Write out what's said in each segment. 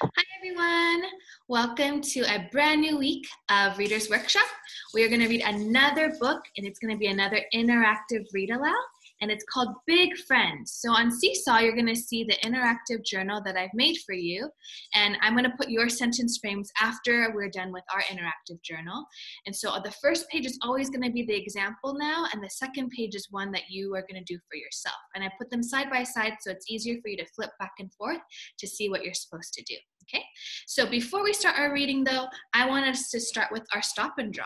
Hi everyone, welcome to a brand new week of Reader's Workshop. We are going to read another book and it's going to be another interactive read aloud and it's called Big Friends. So on Seesaw you're going to see the interactive journal that I've made for you, and I'm going to put your sentence frames after we're done with our interactive journal. And so the first page is always going to be the example now, and the second page is one that you are going to do for yourself. And I put them side by side so it's easier for you to flip back and forth to see what you're supposed to do. Okay, so before we start our reading though, I want us to start with our stop and draw.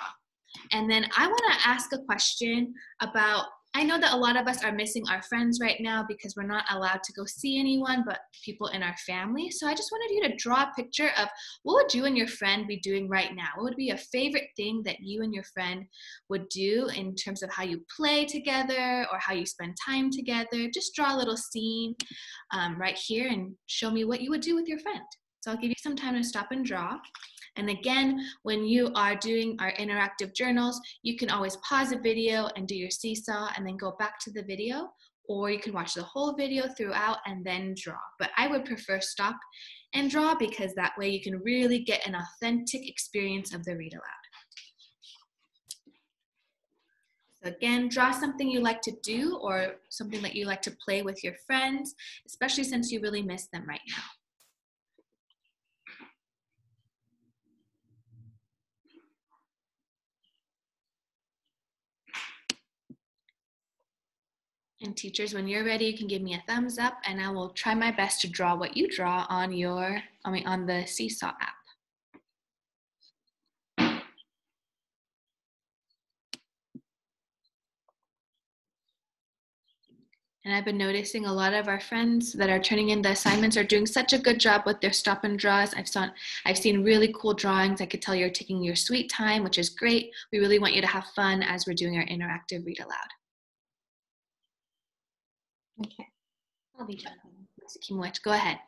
And then I want to ask a question about, I know that a lot of us are missing our friends right now because we're not allowed to go see anyone but people in our family. So I just wanted you to draw a picture of what would you and your friend be doing right now? What would be a favorite thing that you and your friend would do in terms of how you play together or how you spend time together? Just draw a little scene right here and show me what you would do with your friend. So I'll give you some time to stop and draw. And again, when you are doing our interactive journals, you can always pause a video and do your seesaw and then go back to the video, or you can watch the whole video throughout and then draw. But I would prefer stop and draw because that way you can really get an authentic experience of the read aloud. So again, draw something you like to do or something that you like to play with your friends, especially since you really miss them right now. And teachers, when you're ready, you can give me a thumbs up and I will try my best to draw what you draw on on the Seesaw app. And I've been noticing a lot of our friends that are turning in the assignments are doing such a good job with their stop and draws. I've seen really cool drawings. I could tell you're taking your sweet time, which is great. We really want you to have fun as we're doing our interactive read aloud. Okay, I'll be done. Ms. Kimwich, go ahead.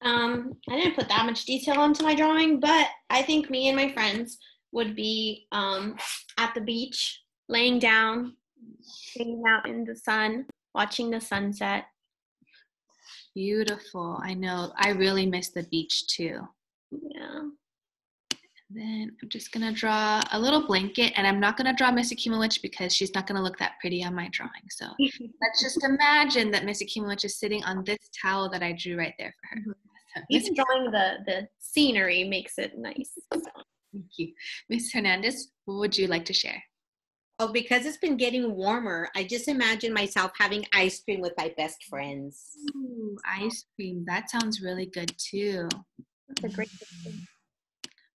I didn't put that much detail into my drawing, but I think me and my friends would be at the beach, laying down, hanging out in the sun, watching the sunset. Beautiful. I know. I really miss the beach too. Yeah. Then I'm just gonna draw a little blanket, and I'm not gonna draw Miss Akimowicz because she's not gonna look that pretty on my drawing. So let's just imagine that Miss Akimowicz is sitting on this towel that I drew right there for her. So, even drawing the scenery makes it nice. So. Thank you. Miss Hernandez, what would you like to share? Oh, because it's been getting warmer, I just imagine myself having ice cream with my best friends. Ooh, ice cream. That sounds really good too. That's a great thing.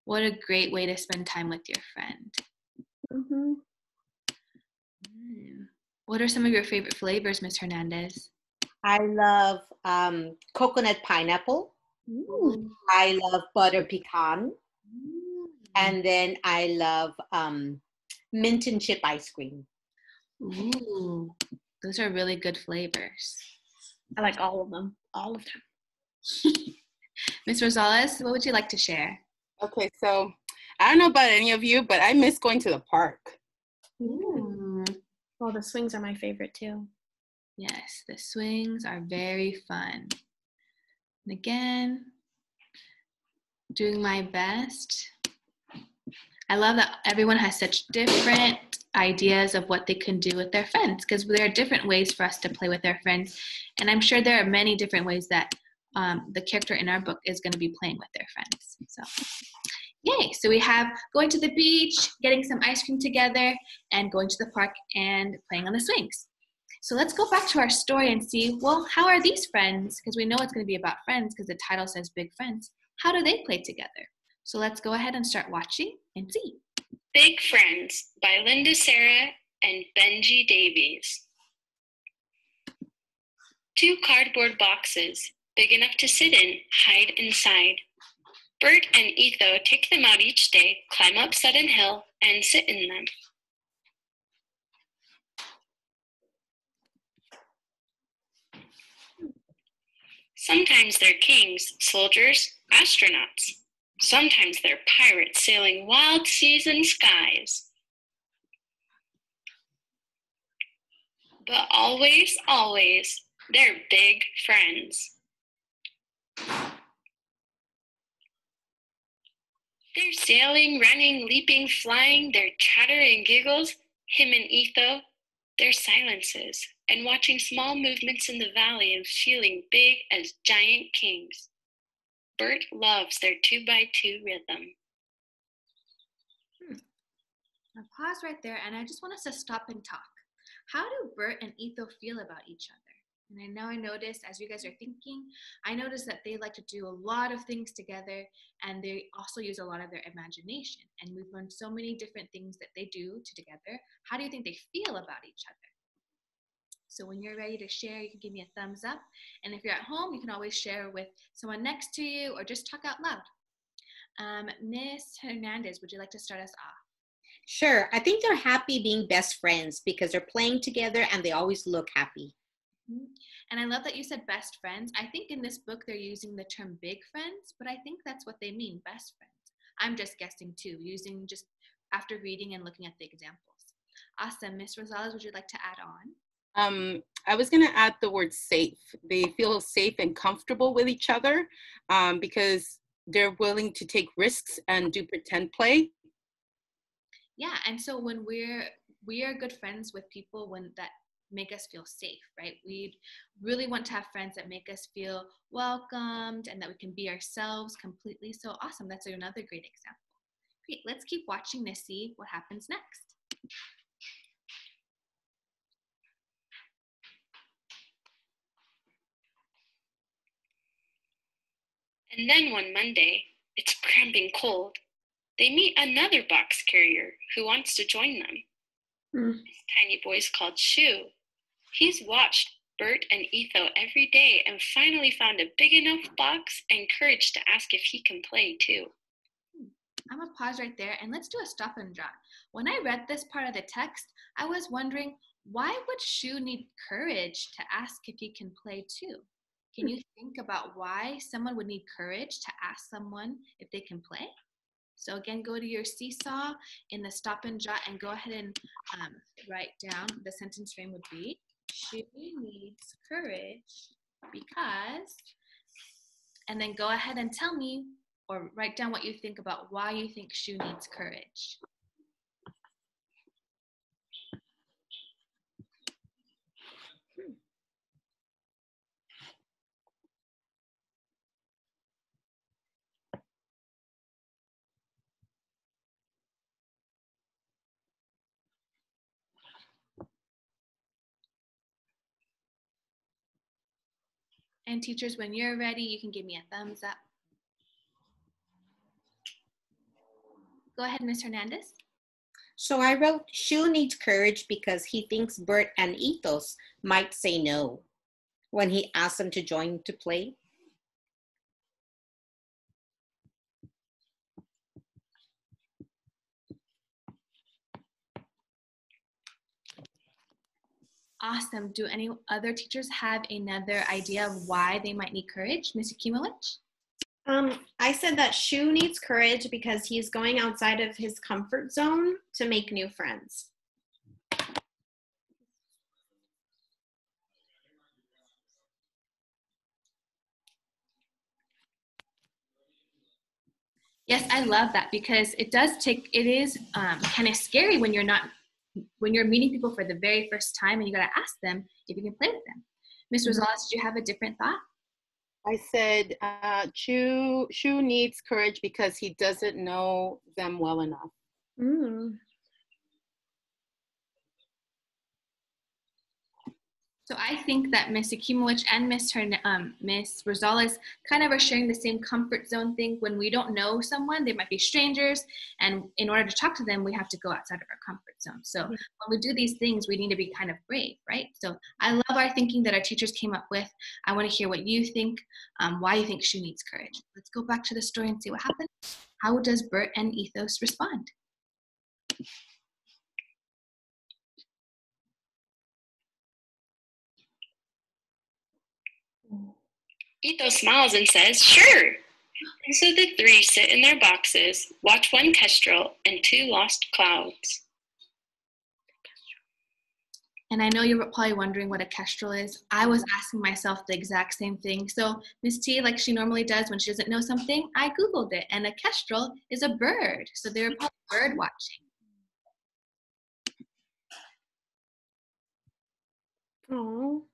What a great way to spend time with your friend. Mm-hmm. What are some of your favorite flavors, Miss Hernandez? I love coconut pineapple. Ooh. I love butter pecan. And then I love mint and chip ice cream. Ooh, those are really good flavors. I like all of them. All of them. Ms. Rosales, what would you like to share? Okay, so I don't know about any of you, but I miss going to the park. Ooh. Well, the swings are my favorite too. Yes, the swings are very fun. And again, doing my best. I love that everyone has such different ideas of what they can do with their friends, because there are different ways for us to play with our friends. And I'm sure there are many different ways that the character in our book is going to be playing with their friends. So, yay. So we have going to the beach, getting some ice cream together, and going to the park and playing on the swings. So let's go back to our story and see, well, how are these friends? Because we know it's going to be about friends because the title says Big Friends. How do they play together? So let's go ahead and start watching and see. Big Friends by Linda Sarah and Benji Davies. 2 cardboard boxes, big enough to sit in, hide inside. Bert and Etho take them out each day, climb up Sudden Hill, and sit in them. Sometimes they're kings, soldiers, astronauts. Sometimes they're pirates sailing wild seas and skies. But always, always, they're big friends. They're sailing, running, leaping, flying, their chatter and giggles, him and Etho, their silences, and watching small movements in the valley and feeling big as giant kings. Bert loves their 2x2 rhythm. Now pause right there, and I just want us to stop and talk. How do Bert and Etho feel about each other? And I noticed as you guys are thinking, I noticed that they like to do a lot of things together, and they also use a lot of their imagination. And we've learned so many different things that they do together. How do you think they feel about each other? So when you're ready to share, you can give me a thumbs up. And if you're at home, you can always share with someone next to you or just talk out loud. Miss Hernandez, would you like to start us off? Sure. I think they're happy being best friends because they're playing together and they always look happy. And I love that you said best friends. I think in this book they're using the term big friends, but I think that's what they mean, best friends. I'm just guessing too, using just after reading and looking at the examples. Awesome. Miss Rosales, would you like to add on? I was going to add the word safe. They feel safe and comfortable with each other because they're willing to take risks and do pretend play. Yeah, and so when we are good friends with people when that make us feel safe, right? We really want to have friends that make us feel welcomed and that we can be ourselves completely. So awesome. That's another great example. Great. Let's keep watching to see what happens next. And then one Monday, it's cramping cold, they meet another box carrier who wants to join them. This tiny boy's called Shu. He's watched Bert and Etho every day and finally found a big enough box and courage to ask if he can play too. I'm gonna pause right there and let's do a stop and jot. When I read this part of the text, I was wondering, why would Shu need courage to ask if he can play too? Can you think about why someone would need courage to ask someone if they can play? So again, go to your seesaw in the stop and jot and go ahead and write down the sentence frame would be, Shu needs courage because, and then go ahead and tell me or write down what you think about why you think Shu needs courage. And teachers, when you're ready, you can give me a thumbs up. Go ahead, Ms. Hernandez. So I wrote, Shu needs courage because he thinks Bert and Ethos might say no when he asks them to join to play. Awesome. Do any other teachers have another idea of why they might need courage? Ms. Akimowicz? I said that Shu needs courage because he's going outside of his comfort zone to make new friends. Yes, I love that because it is kind of scary when you're meeting people for the very first time and you got to ask them if you can play with them. Ms. Rosales, did you have a different thought? I said Shu needs courage because he doesn't know them well enough. So I think that Ms. Akimowicz and Ms. Rosales kind of are sharing the same comfort zone thing. When we don't know someone, they might be strangers, and in order to talk to them, we have to go outside of our comfort zone. So when we do these things, we need to be kind of brave, right? So I love our thinking that our teachers came up with. I want to hear what you think, why you think Shu needs courage. Let's go back to the story and see what happened. How does Bert and Ethos respond? Etho smiles and says, sure. And so the three sit in their boxes, watch one kestrel and two lost clouds. And I know you're probably wondering what a kestrel is. I was asking myself the exact same thing. So Miss T, like she normally does when she doesn't know something, I Googled it. And a kestrel is a bird. So they were probably bird watching. Oh.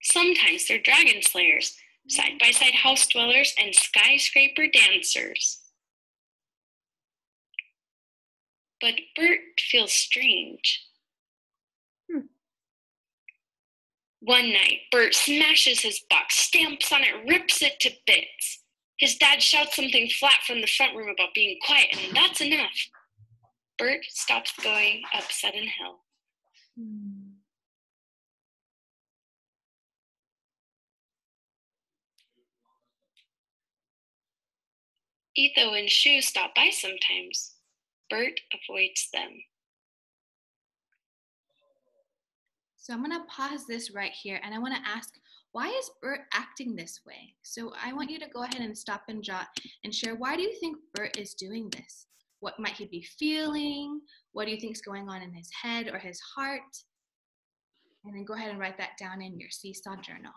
Sometimes they're dragon slayers, side-by-side house dwellers, and skyscraper dancers. But Bert feels strange. One night, Bert smashes his box, stamps on it, rips it to bits. His dad shouts something flat from the front room about being quiet, and that's enough. Bert stops going up Sudden Hill. Etho and Shu stop by sometimes. Bert avoids them. So I'm going to pause this right here and I want to ask, why is Bert acting this way? So I want you to go ahead and stop and jot and share, why do you think Bert is doing this? What might he be feeling? What do you think is going on in his head or his heart? And then go ahead and write that down in your Seesaw journal.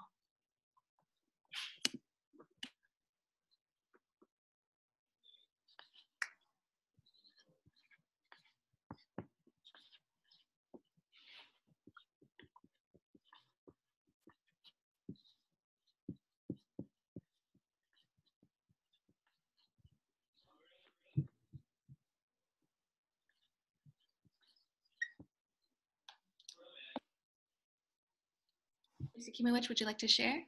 Lisa Kimowich, would you like to share?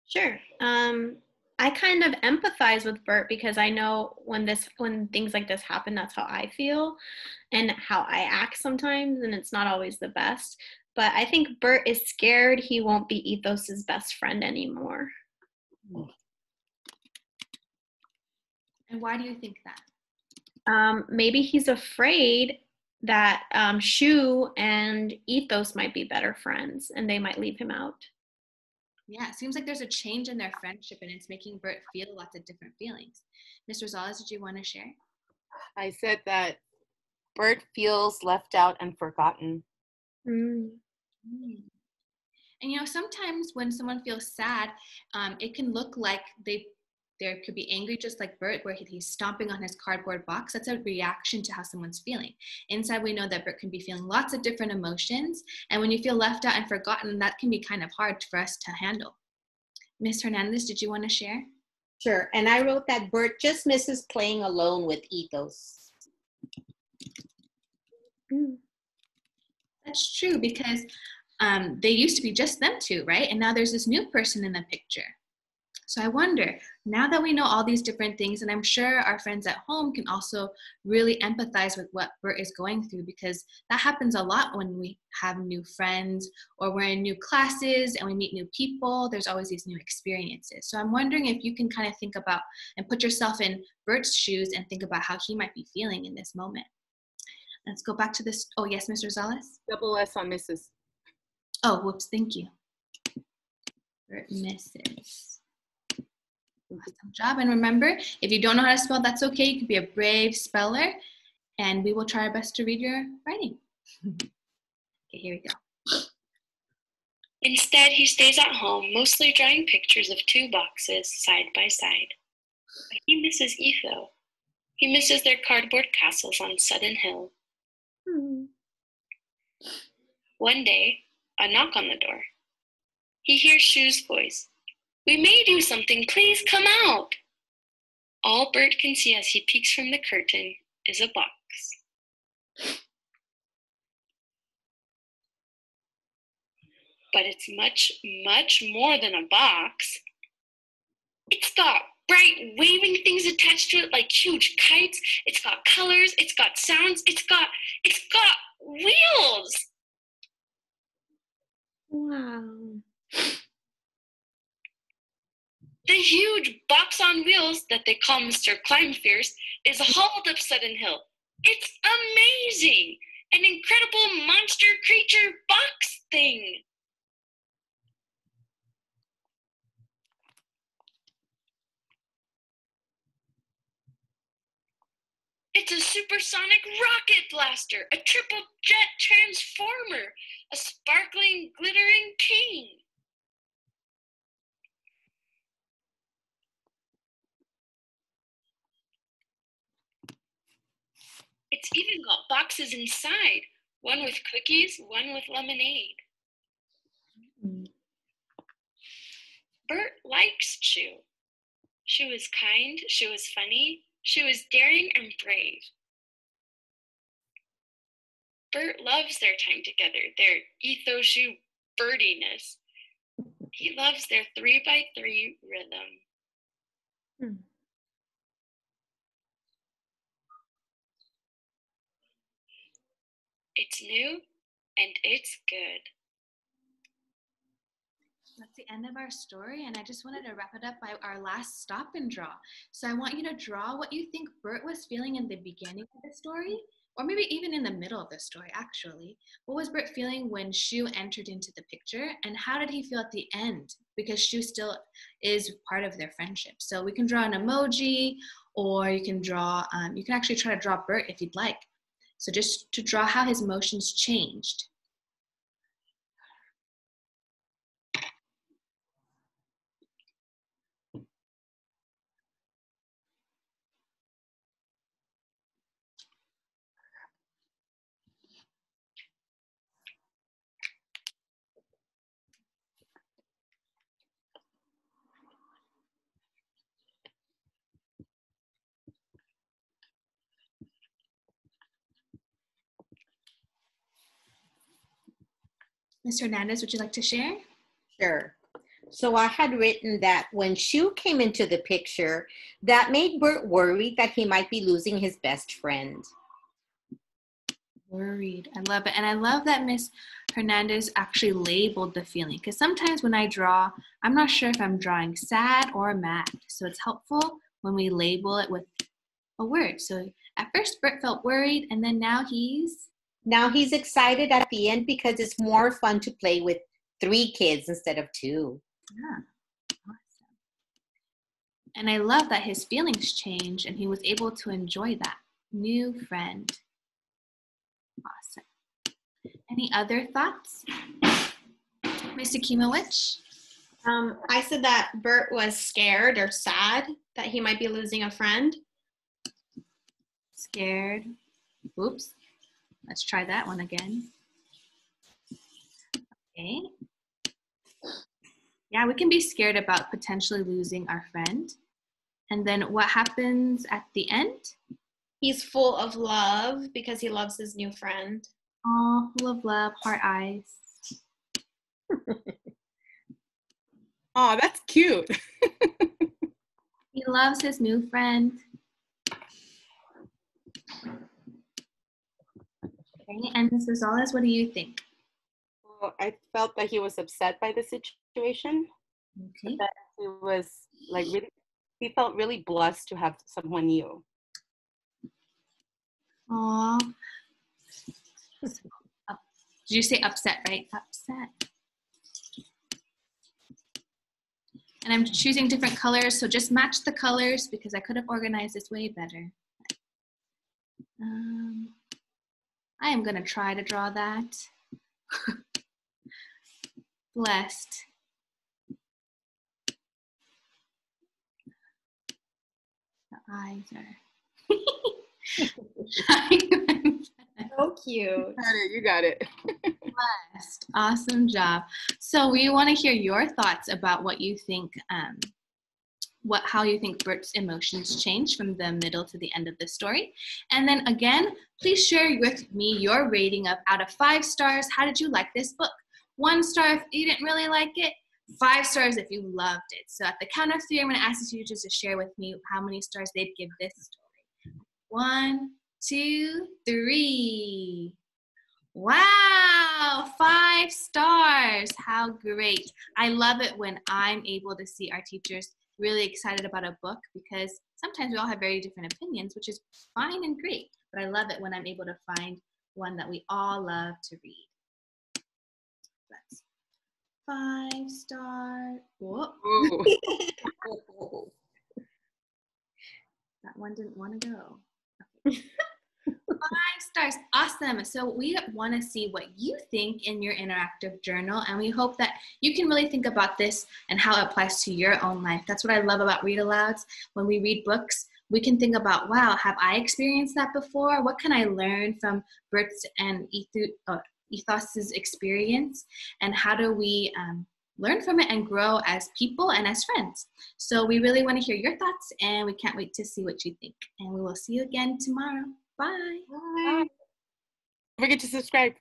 Sure. I kind of empathize with Bert because I know when things like this happen, that's how I feel and how I act sometimes, and it's not always the best. But I think Bert is scared he won't be Ethos's best friend anymore. And why do you think that? Maybe he's afraid that Shu and Ethos might be better friends and they might leave him out. Yeah, it seems like there's a change in their friendship and it's making Bert feel lots of different feelings. Ms. Rosales, did you want to share? I said that Bert feels left out and forgotten. Mm. And you know, sometimes when someone feels sad, it can look like there could be angry, just like Bert, where he's stomping on his cardboard box. That's a reaction to how someone's feeling. Inside, we know that Bert can be feeling lots of different emotions. And when you feel left out and forgotten, that can be kind of hard for us to handle. Ms. Hernandez, did you want to share? Sure. And I wrote that Bert just misses playing alone with Ethos. That's true, because they used to be just them two, right? And now there's this new person in the picture. So I wonder, now that we know all these different things, and I'm sure our friends at home can also really empathize with what Bert is going through, because that happens a lot when we have new friends or we're in new classes and we meet new people. There's always these new experiences. So I'm wondering if you can kind of think about and put yourself in Bert's shoes and think about how he might be feeling in this moment. Let's go back to this. Oh, yes, Mr. Rosales? Double S on Mrs. Oh, whoops, thank you. Bert misses. Awesome job. And remember, if you don't know how to spell, that's okay. You can be a brave speller, and we will try our best to read your writing. Okay, here we go. Instead, he stays at home, mostly drawing pictures of two boxes side by side. But he misses Etho. He misses their cardboard castles on Sudden Hill. One day, a knock on the door. He hears Shu's voice. "We made you something, please come out." All Bert can see as he peeks from the curtain is a box. But it's much, much more than a box. It's got bright waving things attached to it like huge kites. It's got colors, it's got sounds, it's got wheels. Wow. The huge box on wheels that they call Mr. Climb-Fierce is hauled up Sudden Hill. It's amazing! An incredible monster creature box thing. It's a supersonic rocket blaster, a triple jet transformer, a sparkling, glittering king. It's even got boxes inside, one with cookies, one with lemonade. Bert likes Sue. She was kind, she was funny, she was daring and brave. Bert loves their time together, their ethos-shoe birdiness. He loves their 3x3 rhythm. It's new and it's good. That's the end of our story, and I just wanted to wrap it up by our last stop and draw. So I want you to draw what you think Bert was feeling in the beginning of the story, or maybe even in the middle of the story, actually. What was Bert feeling when Shu entered into the picture, and how did he feel at the end? Because Shu still is part of their friendship. So we can draw an emoji, or you can draw, you can actually try to draw Bert if you'd like. So just to draw how his emotions changed. Ms. Hernandez, would you like to share? Sure. So I had written that when Shu came into the picture, that made Bert worried that he might be losing his best friend. Worried. I love it. And I love that Miss Hernandez actually labeled the feeling, because sometimes when I draw, I'm not sure if I'm drawing sad or mad. So it's helpful when we label it with a word. So at first Bert felt worried, and then now he's excited at the end because it's more fun to play with 3 kids instead of 2. Yeah, awesome. And I love that his feelings changed and he was able to enjoy that new friend. Awesome. Any other thoughts? Ms. Akimowicz? I said that Bert was scared or sad that he might be losing a friend. Scared. Oops. Let's try that one again. Okay. Yeah, we can be scared about potentially losing our friend. And then what happens at the end? He's full of love because he loves his new friend. Oh, full of love, heart eyes. Oh, that's cute. He loves his new friend. Okay, and Ms. Rosales, what do you think? Well, I felt that he was upset by the situation. Okay. That he was like really, he felt really blessed to have someone new. Aw. Did you say upset, right? Upset. And I'm choosing different colors, so just match the colors because I could have organized this way better. I am gonna try to draw that. Blessed. The eyes are So cute. You got it. blessed. Awesome job. So we want to hear your thoughts about what you think, how you think Bert's emotions changed from the middle to the end of the story. And then again, please share with me your rating of out of 5 stars. How did you like this book? 1 star if you didn't really like it. 5 stars if you loved it. So at the count of 3, I'm going to ask the teachers to share with me how many stars they'd give this story. 1, 2, 3. Wow, 5 stars. How great. I love it when I'm able to see our teachers really excited about a book, because sometimes we all have very different opinions, which is fine and great. But I love it when I'm able to find one that we all love to read. That's 5 star. Whoop. That one didn't want to go. Okay. Awesome. So we want to see what you think in your interactive journal, and we hope that you can really think about this and how it applies to your own life. That's what I love about Read Alouds. When we read books, we can think about, wow, have I experienced that before? What can I learn from Bert's and Ethos's experience? And how do we learn from it and grow as people and as friends? So we really want to hear your thoughts, and we can't wait to see what you think. And we will see you again tomorrow. Bye. Bye. Don't forget to subscribe.